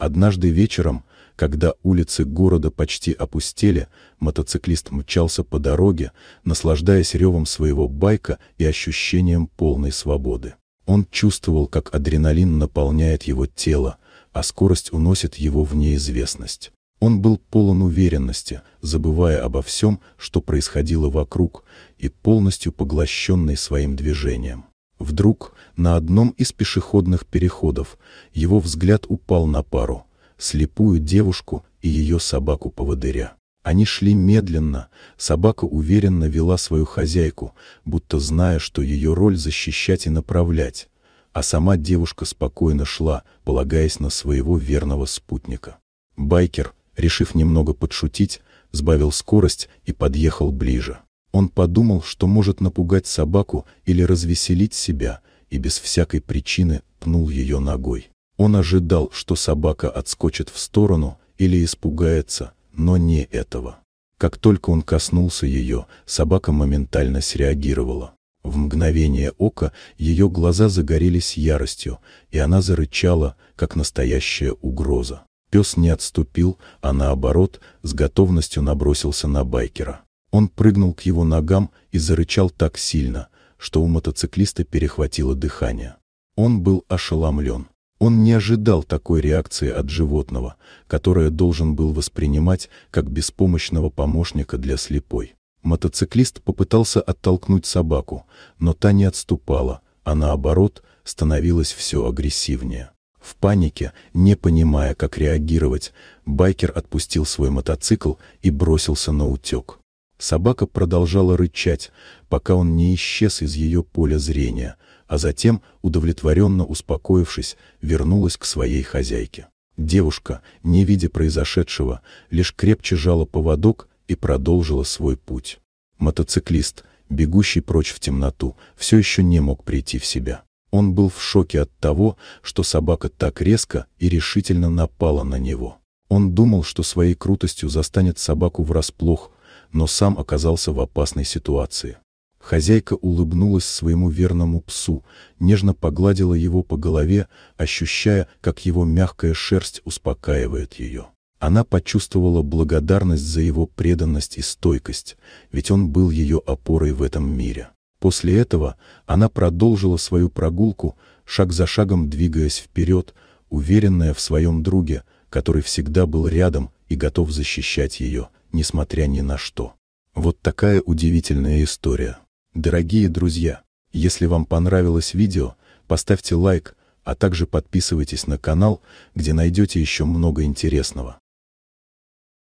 Однажды вечером, когда улицы города почти опустели, мотоциклист мчался по дороге, наслаждаясь ревом своего байка и ощущением полной свободы. Он чувствовал, как адреналин наполняет его тело, а скорость уносит его в неизвестность. Он был полон уверенности, забывая обо всем, что происходило вокруг, и полностью поглощенный своим движением. Вдруг, на одном из пешеходных переходов, его взгляд упал на пару — слепую девушку и ее собаку-поводыря. Они шли медленно, собака уверенно вела свою хозяйку, будто зная, что ее роль защищать и направлять, а сама девушка спокойно шла, полагаясь на своего верного спутника. Байкер, решив немного подшутить, сбавил скорость и подъехал ближе. Он подумал, что может напугать собаку или развеселить себя, и без всякой причины пнул ее ногой. Он ожидал, что собака отскочит в сторону или испугается, но не этого. Как только он коснулся ее, собака моментально среагировала. В мгновение ока ее глаза загорелись яростью, и она зарычала, как настоящая угроза. Пес не отступил, а наоборот, с готовностью набросился на байкера. Он прыгнул к его ногам и зарычал так сильно, что у мотоциклиста перехватило дыхание. Он был ошеломлен. Он не ожидал такой реакции от животного, которое должен был воспринимать как беспомощного помощника для слепой. Мотоциклист попытался оттолкнуть собаку, но та не отступала, а наоборот, становилась все агрессивнее. В панике, не понимая, как реагировать, байкер отпустил свой мотоцикл и бросился на утек. Собака продолжала рычать, пока он не исчез из ее поля зрения, а затем, удовлетворенно успокоившись, вернулась к своей хозяйке. Девушка, не видя произошедшего, лишь крепче жала поводок и продолжила свой путь. Мотоциклист, бегущий прочь в темноту, все еще не мог прийти в себя. Он был в шоке от того, что собака так резко и решительно напала на него. Он думал, что своей крутостью застанет собаку врасплох, но сам оказался в опасной ситуации. Хозяйка улыбнулась своему верному псу, нежно погладила его по голове, ощущая, как его мягкая шерсть успокаивает ее. Она почувствовала благодарность за его преданность и стойкость, ведь он был ее опорой в этом мире. После этого она продолжила свою прогулку, шаг за шагом двигаясь вперед, уверенная в своем друге, который всегда был рядом и готов защищать ее, несмотря ни на что. Вот такая удивительная история. Дорогие друзья, если вам понравилось видео, поставьте лайк, а также подписывайтесь на канал, где найдете еще много интересного.